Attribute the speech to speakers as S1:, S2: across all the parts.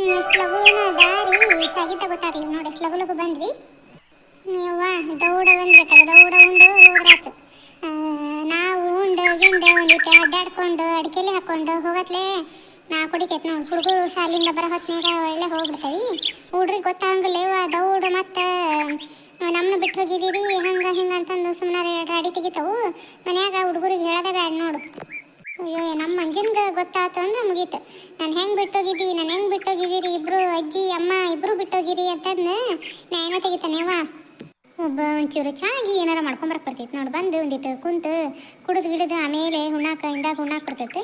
S1: ಎಷ್ಟು ಲಘುನ ದಾರಿ ಸಾಗಿತ ಗೊತ್ತಾಗ್ಲಿಲ್ಲ ನೋಡಿ, ಎಷ್ಟು ಲಘು ಲಘು ಬಂದ್ವಿ. ಯವ್ವ ದೌಡ ಬಂದ್ಬಿಟ್ಟಾಗ ದೌಡ ಉಂಡು ಹೋದ್ರಾತು. ನಾವು ಉಂಡು ಗಿಂಡು ಒಂದಿಟ್ಟು ಅಡ್ಡಾಡ್ಕೊಂಡು ಅಡಿಕೆಲಿ ಹಾಕೊಂಡು ಹೋಗತ್ಲೆ ನಾ ಕುಡಿತೈತೆ ನೋಡಿ. ಹುಡುಗರು ಸಾಲಿಂದ ಬರೋ ಹೊತ್ನಾಗ ಒಳ್ಳೆ ಹೋಗ್ಬಿಡ್ತೇವಿ. ಹುಡ್ರಿಗೆ ಗೊತ್ತಾಗಂಗಿಲ್ಲ ದೌಡು ಮತ್ತು ನಮ್ಮನ್ನ ಬಿಟ್ಟು ಹೋಗಿದ್ದೀರಿ ಹಂಗೆ ಹಿಂಗೆ ಅಂತಂದು ಸುಮ್ಮನೆ ರಾಡಿ ತೆಗಿತಾವು. ಮನ್ಯಾಗ ಹುಡುಗರಿಗೆ ಹೇಳೋದೇ ಬ್ಯಾಡ ನೋಡು. ಅಯ್ಯೋ ನಮ್ಮ ಮಂಜನ್ಗೆ ಗೊತ್ತಾಯ್ತು ಅಂದ್ರೆ ಮುಗೀತು. ನಾನು ಹೆಂಗೆ ಬಿಟ್ಟೋಗಿದ್ದಿ, ನಾನು ಹೆಂಗೆ ಬಿಟ್ಟೋಗಿದ್ದೀರಿ, ಇಬ್ಬರು ಅಜ್ಜಿ ಅಮ್ಮ ಇಬ್ಬರು ಬಿಟ್ಟೋಗಿರಿ ಅಂತಂದು ನಾ ಏನೋ ತೆಗಿತಾನೆವಾ. ಒಬ್ಬ ಒಂಚೂರು ಚಾಗಿ ಏನಾರು ಮಾಡ್ಕೊಂಬರಕ್ಕೆ ಬರ್ತೈತೆ ನೋಡಿ. ಬಂದು ಒಂದಿಟ್ಟು ಕುಂತು ಕುಡಿದು ಗಿಡದು ಆಮೇಲೆ ಹಿಂದಾಗ ಹುಣ್ಣಾಕ್ ಬರ್ತೈತೆ.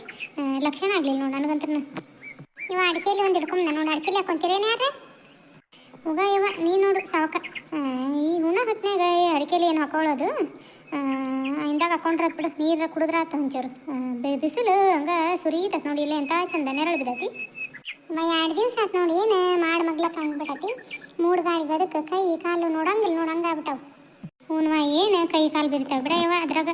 S1: ಲಕ್ಷಣ ಆಗಲಿಲ್ಲ ನೋಡಿ ನನಗಂತ್ರ. ನೀವು ಅಡಿಕೆಯಲ್ಲಿ ಒಂದು ಹಿಡ್ಕೊಂಬ ನೋಡಿ, ಅಡಿಕೆಲಿ ಹಾಕೊಂತೀರೇನು ಯಾರು ಹೋಗ ಯವ್ವ ನೀ ನೋಡು ಸಾವಕ. ಈ ಹುಣ್ಣ ಹೊತ್ನಾಗ ಅಡಿಕೆಲಿ ಏನು ಹಾಕೊಳ್ಳೋದು, ಹಿಂದಾಗ ಹಾಕೊಂಡ್ರತ್ ಬಿಡು. ನೀರು ಕುಡಿದ್ರಾತ ಒಂಚೂರು. ಬಿಸಿಲು ಹಂಗೆ ಸುರೀತತ್ ನೋಡಿ. ಇಲ್ಲೇ ಎಂಥ ಚಂದ ನೆರಳು ಬಿದ್ದೈತಿ. 2 ದಿವಸ ಆಯ್ತು ನೋಡಿ, ಏನು ಮಾಡಿ ಮಗ್ಲ ಕಂಡ್ಬಿಟ್ಟತಿ. ಮೂಡು ಗಾಳಿಗೆ ಅದಕ್ಕೆ ಕೈ ಕಾಲು ನೋಡಂಗೆ ಆಗ್ಬಿಟ್ಟವು. ಹೂನ್ವ ಏನು ಕೈ ಕಾಲು ಬಿಡ್ತಾವೆ ಬಿಡ ಯವ್ವ. ಅದ್ರಾಗ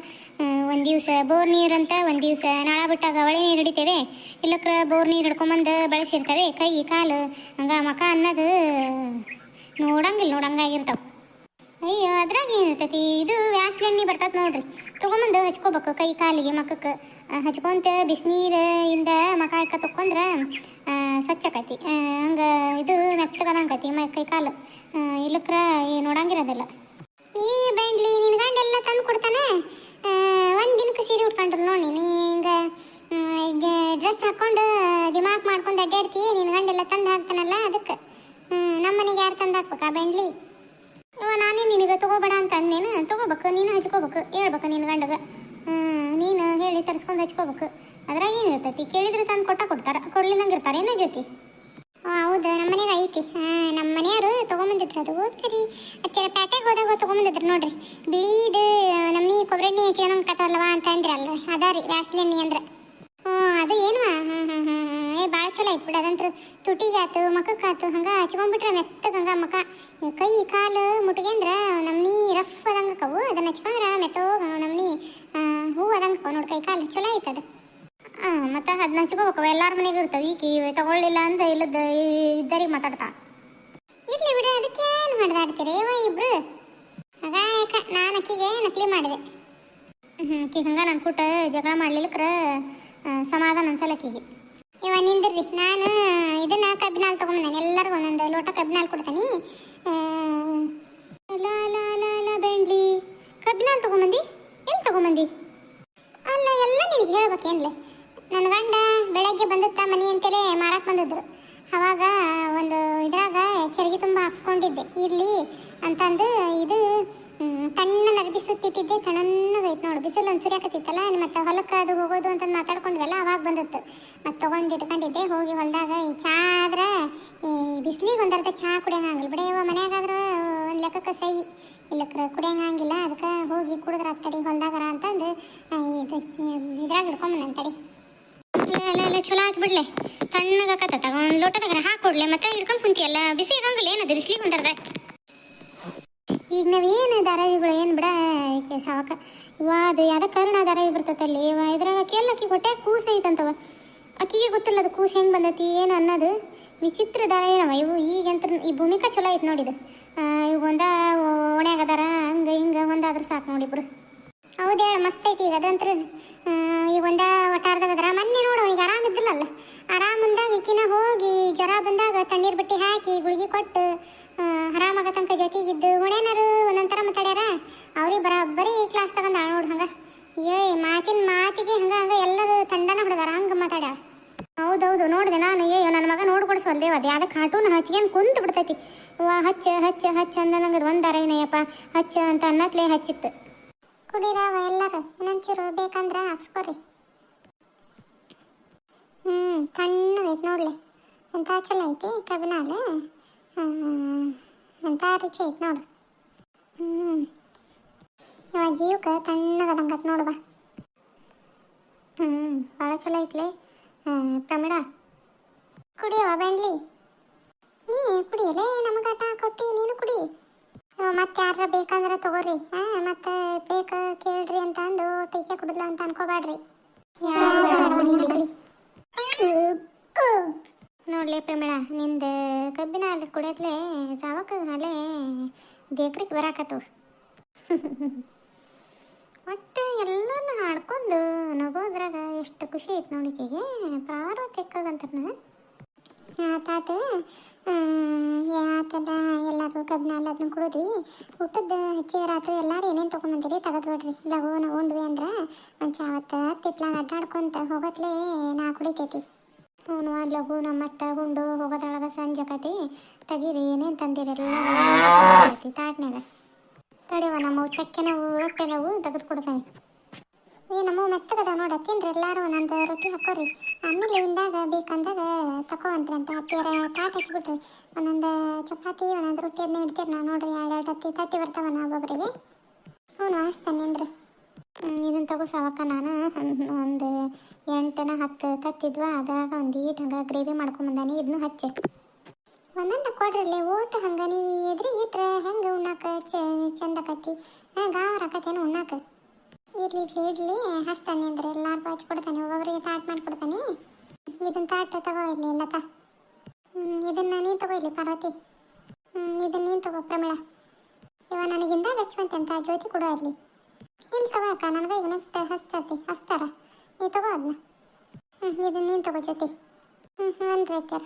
S1: ಒಂದು ದಿವಸ ಬೋರ್ ನೀರು ಅಂತ, ಒಂದು ದಿವಸ ನಾಳ ಬಿಟ್ಟಾಗ ಹೊಳೆ ನೀರು ಹಿಡಿತೇವೆ, ಇಲ್ಲಕ್ರ ಬೋರ್ ನೀರು ಹಿಡ್ಕೊಂಬಂದು ಬಳಸಿರ್ತವೆ. ಕೈ ಕಾಲು ಹಂಗೆ ಮಕ ಅನ್ನೋದು ನೋಡಂಗಾಗಿರ್ತಾವೆ. ಅಯ್ಯೋ ಅದ್ರಾಗ ಏನಿರ್ತೈತಿ, ಇದು ವ್ಯಾಸ್ಲೆಣ್ಣೆ ಬರ್ತದೆ ನೋಡ್ರಿ, ತೊಗೊಂಬಂದು ಹಚ್ಕೋಬೇಕು ಕೈ ಕಾಲಿಗೆ ಮಖಕ್ಕೆ. ಹಚ್ಕೊಂತ ಬಿಸಿನೀರಿಂದ ಮಖ ಹಾಕ ತೊಕೊಂಡ್ರೆ ಸ್ವಚ್ಛ ಆಕೈತಿ. ಹಂಗೆ ಇದು ಮೆತ್ತಗದಂಗೈತಿ ಕೈ ಕಾಲು. ಇಲ್ಲಕ್ರ ನೋಡಂಗಿರೋದಿಲ್ಲ. ಈ ಬೆಂಡ್ಲಿ ನಿನ್ನ ಗಂಡೆಲ್ಲ ತಂದು ಕೊಡ್ತಾನೆ. ಒಂದು ದಿನಕ್ಕೆ ಸೀರೆ ಉಟ್ಕೊಂಡ್ರು ನೋಡಿ, ನೀ ಹಿಂಗೆ ಡ್ರೆಸ್ ಹಾಕ್ಕೊಂಡು ದಿಮಾಕ್ ಮಾಡ್ಕೊಂಡು ಅಡ್ಡಾಡ್ತೀವಿ. ನಿನ್ನ ಗಂಡೆಲ್ಲ ತಂದು ಹಾಕ್ತಾನಲ್ಲ ಅದಕ್ಕೆ. ನಮ್ಮ ಮನೆಗೆ ಯಾರು ತಂದು ಹಾಕ್ಬೇಕಾ ಬೆಂಡ್ಲಿ? ನಾನೇ ನಿನಗೆ ತೊಗೋಬೇಡ ಅಂತ ಅಂದೇನು, ತೊಗೋಬೇಕು, ನೀನು ಹಚ್ಕೋಬೇಕು, ಹೇಳ್ಬೇಕು ನಿನ್ನ ಗಂಡಗೆ. ನೀನು ಹೇಳಿ ತರಿಸ್ಕೊಂಡು ಹಚ್ಕೋಬೇಕು. ಅದ್ರಾಗ ಏನಿರ್ತೈತಿ, ಕೇಳಿದ್ರೆ ತಂದು ಕೊಡ್ತಾರೆ, ಕೊಡ್ಲಿಲ್ಲಂಗೆ ಇರ್ತಾರೆ ಏನೋ ಜೊತೆ. ಹೌದು ನಮ್ಮ ಮನೆಗೆ ಐತಿ. ನಮ್ಮ ಮನೆಯವರು ತೊಗೊಂಬಂದಿದ್ರು, ಅದು ಓದ್ಕರಿ ಅತ್ತರ ಪ್ಯಾಟೆಗೆ ಹೋದಾಗ ತೊಗೊಂಬಂದಿದ್ರು ನೋಡ್ರಿ. ಬಿಳಿದು ನಮ್ಮನಿ ಕೊಬ್ಬರಿ ಎಣ್ಣೆ ಹಚ್ಕೊಂಡ್ ಕತ್ತಲ್ವ ಅಂತ ಅಂದ್ರೆ ಅಲ್ಲ, ಅದ ರೀ ವ್ಯಾಸ್ಲೆಣ್ಣೆ ಅಂದ್ರೆ. ಅದು ಏನು ಭಾಳ ಚಲೋ ಐತೆ ಬಿಡು. ಅದಂತ್ರ ತುಟಿಗಾತು ಮಖಕ್ಕಾತು ಹಂಗೆ ಹಚ್ಕೊಂಡ್ಬಿಟ್ರೆ ಮೆತ್ತಗೆ ಹಂಗೆ ಮಖ ಕೈ ಕಾಲು ಮುಟ್ಟಿಗೆ ಅಂದ್ರೆ ನಮ್ಮನಿ ರಫ್ ಅದಂಗೆ ಕವು. ಅದನ್ನ ಹಚ್ಕೊಂಡ್ರೆ ಮೆತ್ತೋಗ ನಮ್ಮನಿ ಹೂ ಅದಂಗೆ ಕವು ನೋಡಿ. ಕೈ ಕಾಲು ಚಲೋ ಐತೆ ಅದು. ಮತ್ತು ಅದನ್ನ ಹಚ್ಕೋಬೇಕು. ಎಲ್ಲರ ಮನೆಗೂ ಇರ್ತವೆ. ಈಕಿ ತಗೊಳ್ಳಿಲ್ಲ ಅಂತ ಇದ್ದರಿಗೆ ಮಾತಾಡ್ತಾ ಇರ್ಲಿ ಬಿಡು. ಅದಕ್ಕೆ ಏನು ಮಾಡಿದಾಡ್ತೀರಿ ಇವ ಇಬ್ರು? ಆಗ ನಾನು ಅಕ್ಕಿಗೆ ನಕಲಿ ಮಾಡಿದೆ. ಅಕ್ಕಿಗೆ ಹಂಗೆ ನನ್ನ ಕೂಟ ಜಗಳ ಮಾಡ್ಲಿಲ್ಲಕ್ರ ಸಮಾಧಾನ ಅನ್ಸಲ್ಲ ಅಕ್ಕಿಗೆ. ಇವ ನಿಂದಿರ್ರಿ, ನಾನು ಇದನ್ನ ಕಬ್ಬಿನಾಲ್ ತೊಗೊಂಬಂದೇನೆ. ಎಲ್ಲರಿಗೂ ಒಂದೊಂದು ಲೋಟ ಕಬ್ಬಿನಾಲ್ ಕೊಡ್ತೀನಿ. ಬೆಂಡ್ಲಿ ಕಬ್ಬಿನಾಲ್ ತೊಗೊಂಬಂದಿ? ಏನು ತೊಗೊಂಬಂದಿ? ಅಲ್ಲ ಎಲ್ಲ ನಿನಗೆ ಹೇಳ್ಬೇಕೇನ್ಲೆ. ನನ್ನ ಗಂಡ ಬೆಳಗ್ಗೆ ಬಂದುತ್ತ ಮನೆ ಅಂತೇಳಿ ಮಾರಕ್ಕೆ ಬಂದಿದ್ರು. ಅವಾಗ ಒಂದು ಇದ್ರಾಗ ಚರಿಗೆ ತುಂಬ ಹಾಕ್ಸ್ಕೊಂಡಿದ್ದೆ ಇರಲಿ ಅಂತಂದು. ಇದು ತಣ್ಣ ನರಬಿಸುತ್ತಿಟ್ಟಿದ್ದೆ, ತಣ್ಣಗೈತೆ ನೋಡು. ಬಿಸಿಲು ಒಂದು ಸುರಿಯಾಕತ್ತಿತ್ತಲ್ಲ, ಮತ್ತು ಹೊಲಕ್ಕೆ ಅದು ಹೋಗೋದು ಅಂತ ಮಾತಾಡ್ಕೊಂಡ್ವಲ್ಲ, ಅವಾಗ ಬಂದಿತ್ತು. ಮತ್ತು ತೊಗೊಂಡು ಇಟ್ಕೊಂಡಿದ್ದೆ. ಹೋಗಿ ಹೊಲದಾಗ ಈ ಚಹಾ ಆದ್ರೆ ಈ ಬಿಸಿಲಿಗೆ ಒಂದರ್ಧ ಚಹಾ ಕುಡಿಯೋಂಗಿಲ್ಲ ಬಿಡೆಯವ. ಮನ್ಯಾಗಾದ್ರೆ ಒಂದು ಲೆಕ್ಕಕ್ಕೆ ಸೈ, ಇಲ್ಲಕ್ರ ಕುಡಿಯೋಂಗಿಲ್ಲ. ಅದಕ್ಕೆ ಹೋಗಿ ಕುಡಿದ್ರೆ ಹತ್ತಡಿ ಹೊಲದಾಗರ ಅಂತಂದು ಇದ್ರಾಗ ಹಿಡ್ಕೊಂಬಂದು ತಡಿ. ಇಲ್ಲ ಚಲೋ ಆಯ್ತು ಬಿಡ್ಲೆ, ತಣ್ಣಗಾಕತ್ತ. ಒಂದು ಲೋಟದಾಗ ಹಾಕೊಡ್ಲೆ, ಮತ್ತೆ ಹಿಡ್ಕೊಂಡು ಕುಂತಿಯಲ್ಲ. ಬಿಸಿ ಆಗಂಗಿಲ್ಲ ಏನದು ಬಿಸಿಲಿಗೆ ಒಂದರ್ಧ. ಈಗ ನಾವೇನು ಧಾರಾವಿಗಳು ಏನು ಬಿಡ ಸಾವಕ. ಅದು ಯಾವ್ದು ಕರುಣ ಧಾರಾವಿ ಬರ್ತೈತಲ್ಲಿ ಇದ್ರಾಗ ಕೇಳಕ್ಕಿ ಹೊಟ್ಟೆ ಕೂಸು ಐತಂತವ. ಅಕ್ಕಿಗೆ ಗೊತ್ತಿಲ್ಲ ಅದು ಕೂಸು ಹೆಂಗೆ ಬಂದೈತಿ ಏನು ಅನ್ನೋದು. ವಿಚಿತ್ರ ಧಾರಾವಿನವ ಇವು. ಈಗಂತ ಈ ಭೂಮಿಕಾ ಚಲೋ ಐತೆ ನೋಡಿದು. ಇವಾಗ ಒಂದ ಓಣ್ಯಾಗದಾರ ಹಂಗೆ ಹಿಂಗೆ ಒಂದಾದ್ರೂ ಸಾಕು ನೋಡಿಬ್ರು. ಹೌದು ಹೇಳ ಮಸ್ತ್ ಐತಿ ಈಗ ಅದಂತ್ರ. ಈಗ ಒಂದ ಒಟ್ಟಾರ್ದಾಗದಾರ. ಮೊನ್ನೆ ನೋಡು ಈಗ ಆರಾಮಿದ್ದಿಲ್ಲಲ್ಲ, ಆರಾಮಂದಾಗ ಈಕಿನ ಹೋಗಿ ಜ್ವರ ಬಂದಾಗ ತಣ್ಣೀರು ಬಟ್ಟೆ ಹಾಕಿ ಗುಳಿಗೆ ಕೊಟ್ಟು ಆರಾಮಾಗ ತನಕ ಜೊತೆಗಿದ್ದು ಒಣೇನಾರು ಒಂದೊಂಥರ ಮಾತಾಡ್ಯಾರ. ಅವ್ರಿಗೆ ಬರೀ ಕ್ಲಾಸ್ ತಗೊಂಡ ನೋಡು ಹಂಗೆ. ಮಾತಿಗೆ ಹಂಗೆ ಎಲ್ಲರೂ ತಂಡನ ಹೊಡೆದಾರ ಹಂಗೆ ಮಾತಾಡ್ಯಾರ. ಹೌದೌದು ನೋಡಿದೆ ನಾನು. ನನ್ನ ಮಗ ನೋಡ್ಕೊಡಿಸ್ವಲ್ದೇವ. ಅದು ಯಾವ್ದು ಕಾರ್ಟೂನ್ ಹಚ್ಕೊಂಡು ಕುಂತು ಬಿಡ್ತೈತಿ. ಹಚ್ಚ ಅಂದಂಗೆ ಒಂದು ಅರೈನಯ್ಯಪ್ಪ ಹಚ್ಚ ಅಂತ ಅನ್ನತ್ಲೇ ಹಚ್ಚಿತ್ತು. ಕುಡೀರಾವ ಎಲ್ಲರೂ ಇನ್ನೊಂಚೂರು ಬೇಕಂದ್ರೆ ಹಾಕ್ಸ್ಕೊರಿ. ತಣ್ಣಗೈತೆ ನೋಡ್ಲಿ, ಎಂಥ ಚಲೋ ಐತಿ ಕಬ್ಬಿನಾಲು. ಎಂಥ ರುಚಿ ಐತೆ ನೋಡು. ಇವ ಜೀವಕ್ಕೆ ತಣ್ಣಗದಂಗತ್ ನೋಡುವ. ಭಾಳ ಚಲೋ ಐತ್ಲೆ ಪ್ರಮಿಡ. ಕುಡಿಯವ ಬೆಂಡ್ಲಿ? ನೀ ಕುಡಿಯಲೇ, ನಮಗೆ ಆಟ ಕೊಟ್ಟು ನೀನು ಕುಡಿ. ಮತ್ತೆ ಯಾರ ಬೇಕಂದ್ರೆ ತಗೋರಿ. ಮತ್ತೆ ಬೇಕು ಕೇಳ್ರಿ ಅಂತ ಅಂದು ಟೀಕೆ ಕುಡಿದ್ಲ ಅಂತ ಅನ್ಕೋಬೇಡ್ರಿ. ನೋಡಿ ನೋಡ್ಲಿ ಪ್ರಮಿಳ, ನಿಂದು ಕಬ್ಬಿನ ಹಾಲು ಕುಡಿಯತ್ಲೆ ಸಾವಕ ಅಲ್ಲೇ ದೇಕ್ರಿಗೆ ಬರಾಕತ್ತು. ಒಟ್ಟು ಎಲ್ಲನ ಹಾಡ್ಕೊಂಡು ನಗೋದ್ರಾಗ ಎಷ್ಟು ಖುಷಿ ಐತೆ ನೋಡಿಕೆಗೆ. ಪಾರ್ವತಿ ಎಕ್ಕಾಗಂತಾನ ತಾತ ಆತೆಲ್ಲ ಎಲ್ಲರೂ ಕಬ್ಬಿನ ಹಾಲು ಅದನ್ನ ಕುಡಿದ್ವಿ. ಊಟದ ಹಚ್ಚಿರಾತು ಎಲ್ಲರೂ ಏನೇನು ತೊಗೊಂಬಂದಿರಿ ತೆಗೆದ್ಬಿಡ್ರಿ. ಲಘು ನಾವು ಉಂಡ್ವಿ ಅಂದ್ರೆ ಒಂದು ಚಾವತ್ತು ತಿತ್ಲಾಗ ಅಡ್ಡಾಡ್ಕೊಂತ ಹೋಗತ್ಲೇ ನಾ ಕುಡಿತೈತಿ. ಹ್ಞೂ ಲಘು ನಮ್ಮ ಮತ್ತೆ ಗುಂಡು ಹೋಗೋದ್ರೊಳಗೆ ಸಂಜೆ ಆಕತಿ. ತೆಗೀರಿ ಏನೇನು ತಂದಿರಿ ಎಲ್ಲ ತಾಟ್ನಾಗ ತಡೆಯವ. ನಮ್ಮವು ಚಕ್ಕೆನವು ರೊಟ್ಟೆನವು ತೆಗೆದು ಕೊಡ್ತಾವೆ. ನಮ್ಮವು ಮೆತ್ತಗದ ನೋಡ ತಿನ್ರಿ ಎಲ್ಲರೂ ಒಂದೊಂದು ರೊಟ್ಟಿ ಹಾಕೋರಿ. ಆಮೇಲೆ ಇಂದಾಗ ಬೇಕಂದಾಗ ತಗೋವಂತ್ರಿ ಅಂತ ಹತ್ತಿರ ತಾಟ್ ಹಚ್ಬಿಟ್ರಿ. ಒಂದೊಂದು ಚಪಾತಿ ಒಂದೊಂದು ರೊಟ್ಟಿ ಅದನ್ನ ಇಡ್ತೀರಿ. ನಾವು ನೋಡ್ರಿ ಎರಡು ತತ್ತಿ ಬರ್ತಾವ ಒಬ್ಬೊಬ್ಬರಿಗೆ. ಹ್ಞೂ ಹಾಸ್ತಾನೆ ನಿಂದ್ರಿ. ಇದನ್ನು ತಗೋ ಸಾವಕ್ಕ. ನಾನು ಒಂದು 8-10 ತತ್ತಿದ್ವ ಅದ್ರಾಗ ಒಂದು ಈಟ್ ಹಂಗೆ ಗ್ರೇವಿ ಮಾಡ್ಕೊಂಬಂದಾನಿ. ಇದನ್ನು ಹಚ್ಚಿ ಒಂದೊಂದು ಕೊಡ್ರಲ್ಲಿ ಓಟು ಹಂಗೆ ನೀವು ಎದ್ರಿಗೆ ಇಟ್ರೆ ಹೆಂಗೆ ಉಣ್ಣಾಕ ಚಂದಕತಿ ಗಾವರ ಆಕತೇನು ಉಣ್ಣಾಕ. ಇಡ್ಲಿ ಹಚ್ತಾನೆ ಅಂದ್ರೆ ಎಲ್ಲಾರ್ಗೂ ಹಚ್ಕೊಡ್ತಾನೆ. ಒಬ್ಬೊಬ್ಬರಿಗೆ ತಾಟ್ ಮಾಡಿಕೊಡ್ತಾನೆ. ಇದನ್ನು ತಾಟ್ ತಗೋ ಇಲ್ಲಿ ಲತಾ. ಇದನ್ನು ನೀನು ತಗೋ ಇಲ್ಲಿ ಪಾರ್ವತಿ. ಇದನ್ನು ನೀನು ತಗೋ ಪ್ರಮಿಳ. ನನಗಿಂದಾಗ ಹಚ್ಚುವಂತೆ ಅಂತ ಜ್ಯೋತಿ ಕೊಡೋ ಅಲ್ಲಿ. ಇಲ್ಲಿ ತಗೋ ಅಕ್ಕ, ನನಗೆ ಈಗ ನೆಕ್ಸ್ಟ್ ಹಚ್ತಾರ. ನೀ ತಗೋ ಅದನ್ನ. ಇದನ್ನು ನೀನು ತಗೋ ಜ್ಯೋತಿ. ಅನ್ರಿ ಅತ್ಯಾರ.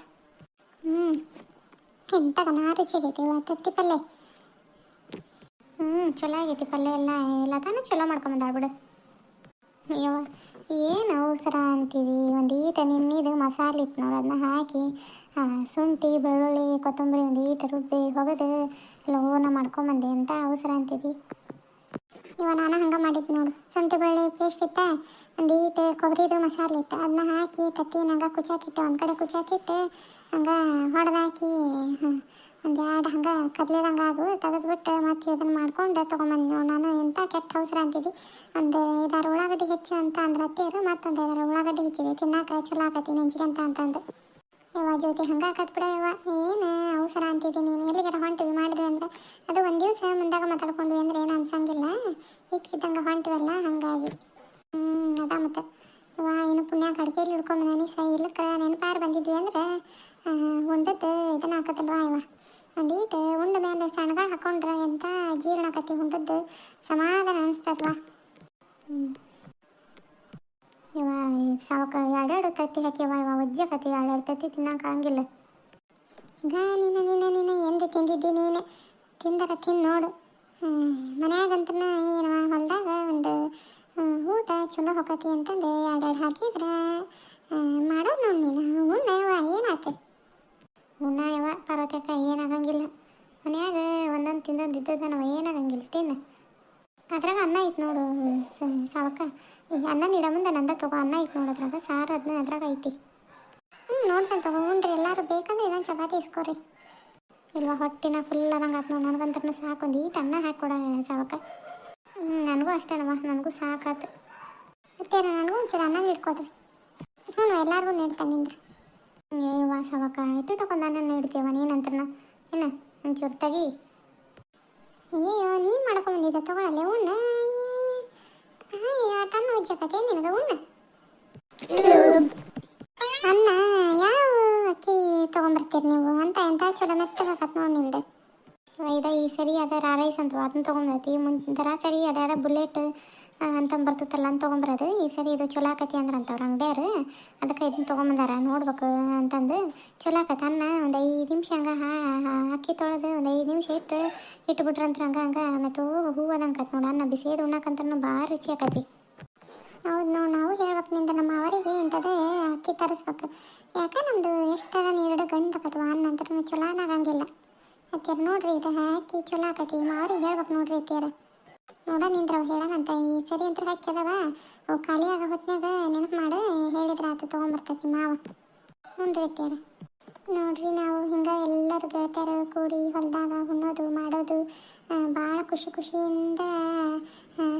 S1: ಎಂತಾಗ ನಾ ರುಚಿಗೈತಿ ತತ್ತಿ ಪಲ್ಯ. ಚಲೋ ಆಗೈತಿ ಪಲ್ಯ ಎಲ್ಲ. ತಾನು ಚಲೋ ಮಾಡ್ಕೊಂಬಂದಾಳ ಬಿಡು. ಯವ್ವ ಏನು ಅವಸರ ಅಂತೀವಿ. ಒಂದು ಈಟ ನಿನ್ನಿದು ಮಸಾಲೆ ಇತ್ತು ನೋಡಿ, ಅದನ್ನ ಹಾಕಿ ಶುಂಠಿ ಬೆಳ್ಳುಳ್ಳಿ ಕೊತ್ತಂಬರಿ ಒಂದು ಈಟ ರುಬ್ಬಿ ಹೊಗದು ಲೋನ ಮಾಡ್ಕೊಂಬಂದೆ. ಅಂತ ಅವಸರ ಅಂತೀವಿ. ನಾನು ಹಂಗೆ ಮಾಡಿದ್ದು ನೋಡು. ಶುಂಠಿ ಬೆಳ್ಳುಳ್ಳಿ ಪೇಸ್ಟ್ ಇತ್ತ, ಒಂದು ಈಟ ಕೊಬ್ಬರಿದು ಮಸಾಲೆ ಇತ್ತು, ಅದನ್ನ ಹಾಕಿ ತತ್ತಿನಾಗ ಕುಚಾಕಿಟ್ಟು ಒಂದು ಕಡೆ ಕುಚಾಕಿಟ್ಟು ಹಂಗೆ ಹೊಡೆದಾಕಿ ಒಂದು ಎರಡು ಹಂಗೆ ಕದ್ಲಿದಂಗೆ ಆಗು ತೆಗೆದ್ಬಿಟ್ಟು ಮತ್ತೆ ಇದನ್ನು ಮಾಡ್ಕೊಂಡು ತೊಗೊಂಬಂದು ನೋಡಿ. ನಾನು ಎಂಥ ಕೆಟ್ಟ ಅವಸರ ಅಂತಿದ್ದಿ. ಒಂದು 5-6 ಉಳ್ಳಾಗಡ್ಡಿ ಹೆಚ್ಚು ಅಂತ ಅಂದ್ರೆ ಹತ್ತಿರು. ಮತ್ತೊಂದು 5-6 ಉಳ್ಳಾಗಡ್ಡಿ ಹೆಚ್ಚಿದೆ ತಿನ್ನಾಕ ಚಲೋ ಆಕತಿ ನೆಂಚಿಗೆ ಅಂತಂದು. ಯವ್ವ ಜ್ಯೋತಿ ಹಂಗೆ ಆಕತ್ ಬಿಡ ಯವ್ವ. ಏನು ಅವಸರ ಅಂತಿದ್ದಿ ನೀನು. ಎಲ್ಲಿಗಾರ ಹೊಂಟಿವಿ ಮಾಡಿದ್ವಿ ಅಂದ್ರೆ ಅದು ಒಂದು ದಿವಸ ಮುಂದಾಗ ಮಾತಾಡ್ಕೊಂಡ್ವಿ ಅಂದ್ರೆ ಏನು ಅನ್ಸಂಗಿಲ್ಲ. ಇದ್ಕಿದ್ದಂಗೆ ಹೊಂಟಿವಲ್ಲ ಹಾಗಾಗಿ. ಅದ ಮತ್ತು ಯವ್ವ ಏನು ಪುಣ್ಯಾಕ ಅಡ್ಗೆಯಲ್ಲಿ ಹಿಡ್ಕೊಂಬಂದಾನಿ. ಇಲ್ಲಕ್ಕೆ ನೆನಪಾರು ಬಂದಿದ್ವಿ ಅಂದ್ರೆ ಉಂಡದ್ದು ಇದನ್ನ ಹಾಕತ್ತಲ್ವ ಯವ್ವ. ಒಂದೀಟು ಉಂಡ ಮೇಲೆ ಸಣ್ಣಗಳು ಹಾಕೊಂಡ್ರೆ ಎಂಥ ಜೀರ್ಣ ಆಕತಿ. ಉಂಡದ್ದು ಸಮಾಧಾನ ಅನಿಸ್ತಲ್ವ. ಇವ ಸಾವಕ 2 ತತ್ತಿ ಹಾಕಿವ. ಇವ ಒಜ್ಜಕತಿ 2 ತತ್ತಿ ತಿನ್ನಕ್ಕೆ ಆಗಂಗಿಲ್ಲ. ಈಗ ನೀನು ಎಂದು ತಿಂದಿದ್ದಿ ನೀನು. ತಿಂದರ ತಿಂದು ನೋಡು. ಮನ್ಯಾಗಂತ ಏನವ ಹೊಲದಾಗ ಒಂದು ಊಟ ಚಲೋ ಹೋಗತಿ ಅಂತಂದು 2 ಹಾಕಿದ್ರೆ ಮಾಡೋದು ನೋಡಿ ನೀನು. ಉಣ್ಣ ಯವ್ವ ಏನಾಯ್ತು. ಉಣ್ಣ ಯವ್ವ ಪಾರ್ವತಿಯಕ್ಕ ಏನಾಗಂಗಿಲ್ಲ. ಮನ್ಯಾಗ ಒಂದೊಂದು ತಿಂದೊಂದು ಇದ್ದದನವ ಏನಾಗಂಗಿಲ್ಲ. ತಿನ್ನು. ಅದ್ರಾಗ ಅನ್ನ ಐತೆ ನೋಡು ಸಾವಕ್ಕ. ಅನ್ನ ನೀಡ ಮುಂದೆ ನಂದ ತಗೋ. ಅನ್ನ ಐತೆ ನೋಡು ಅದ್ರಾಗ. ಸಾರು ಅದನ್ನ ಅದ್ರಾಗ ಐತಿ. ನೋಡ್ತಾನೆ ತಗೋ. ಉಣ್ರಿ ಎಲ್ಲರೂ ಬೇಕಂದ್ರೆ ಇದೊಂದು ಚಪಾತಿ ಇಸ್ಕೊರಿ. ಇಲ್ವಾ ಹೊಟ್ಟಿನ ಫುಲ್ ಅದಂಗೆ ಆತು ನೋಡಿ. ನನಗಂತೂ ಸಾಕೊಂದು ಈಟ್ ಅನ್ನ ಹಾಕಿಕೊಡ ಸಾವಕ್ಕ. ನನಗೂ ಅಷ್ಟೇನವ. ನನಗೂ ಸಾಕಾತು. ಮತ್ತೆ ನನಗೂ ಒಂಚೂರು ಅನ್ನ ನೀಡ್ಕೊಡ್ರಿ. ಎಲ್ಲರಿಗೂ ನೀಡ್ತಾನೆ ನಿಂದ್ರಿ. ಏವಾ ಸಾವಕ್ಕ ಇಟ್ಟುಕೊಂದು ಅನ್ನ ನೀಡ್ತೀವ ನೀನಂತ್ರನ. ಏನು ಒಂಚೂರು ತೆಗಿ. ಅಯ್ಯೋ ನೀನು ಮಾಡ್ಕೊಂಬಂದಿದ್ದೆ ತಗೊಳ್ಳಲ್ಲ. ಉಣ್ಣ ಟನ್ ಉಜ್ಜಕತ್ತೆ ನಿನಗೆ. ಉಣ್ಣ ಅನ್ನ ಯಾವ ಅಕ್ಕಿ ತೊಗೊಂಬರ್ತೀರಿ ನೀವು ಅಂತ. ಎಂಥ ಚಲೋ ಮೆತ್ತಗಾಕತ್ ನೋಡಿ ನಿಮ್ದು. ಈ ಸರಿ ಅದ ರೈಸ್ ಅಂತ ಅದನ್ನ ತೊಗೊಂಬರ್ತಿ. ಮುಂದರ ಸರಿ ಅದಾದ ಬುಲೆಟ್ ಅಂತ ಬರ್ತೈತಲ್ಲ ಅಂತ ತೊಗೊಂಬರೋದು. ಈ ಸರಿ ಇದು ಚಲೋ ಆಕತಿ ಅಂದ್ರೆ ಅಂತವ್ರು ಅಂಗಡಿಯಾರು. ಅದಕ್ಕೆ ಇದನ್ನ ತೊಗೊಂಬಂದಾರ ನೋಡ್ಬೇಕು ಅಂತಂದು. ಚಲೋ ಆಕತಿ ಅನ್ನ. ಒಂದು 5 ನಿಮಿಷ ಹಂಗೆ ಅಕ್ಕಿ ತೊಳೆದು ಒಂದು 5 ನಿಮಿಷ ಇಟ್ಬಿಟ್ರಂತ್ರ ಹಂಗೆ ಮತ್ತು ಹೂವದಂಗೆ ಆಕತಿ ನೋಡಿ. ಅನ್ನ ಬಿಸಿದು ಉಣ್ಣಕ್ಕಂತ ಭಾಳ ರುಚಿ ಆಕತಿ. ಹೌದು ನೋಡಿ. ನಾವು ಹೇಳ್ಬೇಕು ನಿಂದ ನಮ್ಮ ಅವರಿಗೆ ಇಂಥದ್ದು ಅಕ್ಕಿ ತರಿಸ್ಬೇಕು. ಯಾಕೆ ನಮ್ಮದು ಎಷ್ಟರ 2 ಗಂಟು ಆಕತ್ವ ಅನ್ನ ಅಂತ ಚಲೋ ಆಗಂಗಿಲ್ಲ. ಅತ್ಯಾರ ನೋಡ್ರಿ ಇದು ಹಾಕಿ ಚಲೋ ಆಕತಿ. ಮಾವ್ರಿಗೆ ಹೇಳ್ಬೇಕು ನೋಡ್ರಿ ಅತ್ಯಾರ. ನೋಡ ನಿಂದ್ರವ ಹೇಳೋಣಂತ. ಈ ಸರಿ ಅಂತ ಹಾಕ್ಯದವ ಅವು ಖಾಲಿ ಆಗೋ ಹೊತ್ನಾಗ ನೆನಪು ಮಾಡಿ ಹೇಳಿದ್ರೆ ಆತ ತೊಗೊಂಬರ್ತೈತಿ ಮಾವ. ಹ್ಞೂ ರೀ ಅತ್ಯಾರ. ನೋಡ್ರಿ ನಾವು ಹಿಂಗೆ ಎಲ್ಲರೂ ಗೆಳತಿಯರು ಕೂಡಿ ಹೊಲದಾಗ ಉಣ್ಣೋದು ಮಾಡೋದು ಭಾಳ ಖುಷಿಯಿಂದ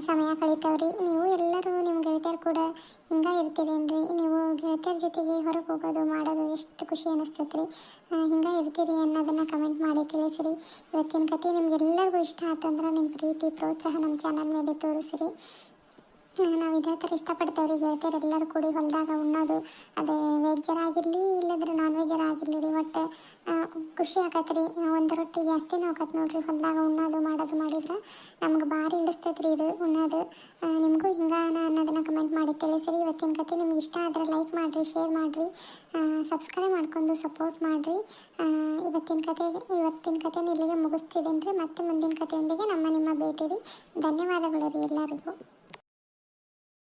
S1: ಸಮಯ ಕಳೀತಾವ್ರಿ. ನೀವು ಎಲ್ಲರೂ ನಿಮ್ಮ ಗೆಳತಿಯರು ಕೂಡ ಹಿಂಗೆ ಇರ್ತೀರೇನ್ರಿ. ನೀವು ಗೆಳತಿಯರ ಜೊತೆಗೆ ಹೊರಗೆ ಹೋಗೋದು ಮಾಡೋದು ಎಷ್ಟು ಖುಷಿ ಅನ್ನಿಸ್ತೈತೆ ರೀ. ಹಿಂಗೆ ಇರ್ತೀರಿ ಅನ್ನೋದನ್ನು ಕಮೆಂಟ್ ಮಾಡಿ ತಿಳಿಸಿರಿ. ಇವತ್ತಿನ ಕತೆ ನಿಮ್ಗೆಲ್ಲರಿಗೂ ಇಷ್ಟ ಆತಂದ್ರೆ ನಿಮ್ಮ ಪ್ರೀತಿ ಪ್ರೋತ್ಸಾಹ ನಮ್ಮ ಚಾನಲ್ ಮೇಲೆ ತೋರಿಸ್ರಿ. ನಾವು ಇದೇ ಥರ ಇಷ್ಟಪಡ್ತೇವ್ರಿ. ಗೆಳತಿಯರು ಎಲ್ಲರೂ ಕೂಡಿ ಹೊಲದಾಗ ಉಣ್ಣೋದು. ಅದು ವೆಜ್ಜರಾಗಿರಲಿ ಇಲ್ಲದ್ರೆ ನಾನ್ ವೆಜ್ಜರಾಗಿರಲಿ ಒಟ್ಟು ಖುಷಿ ಆಕತ್ರಿ. ಒಂದು ರೊಟ್ಟಿ ಜಾಸ್ತಿನೂ ಆಕತ್ ನೋಡ್ರಿ. ಹೊಲ್ದಾಗ ಉಣ್ಣೋದು ಮಾಡೋದು ಮಾಡಿದ್ರೆ ನಮ್ಗೆ ಭಾರಿ ಹಿಡಿಸ್ತೈತ್ರಿ ಇದು ಉಣ್ಣೋದು. ನಿಮಗೂ ಹಿಂಗಾನ ಅನ್ನೋದನ್ನ ಕಮೆಂಟ್ ಮಾಡಿ ತಿಳಿಸಿರಿ. ಇವತ್ತಿನ ಕತೆ ನಿಮ್ಗೆ ಇಷ್ಟ ಆದರೆ ಲೈಕ್ ಮಾಡಿರಿ, ಶೇರ್ ಮಾಡಿರಿ, ಸಬ್ಸ್ಕ್ರೈಬ್ ಮಾಡ್ಕೊಂಡು ಸಪೋರ್ಟ್ ಮಾಡಿರಿ. ಇವತ್ತಿನ ಕತೆನ ಇಲ್ಲಿಗೆ ಮುಗಿಸ್ತಿದ್ದೇನೆ ರೀ. ಮತ್ತೆ ಮುಂದಿನ ಕತೆಯೊಂದಿಗೆ ನಿಮ್ಮ ಭೇಟಿ ರೀ. ಧನ್ಯವಾದಗಳು ರೀ ಎಲ್ಲರಿಗೂ.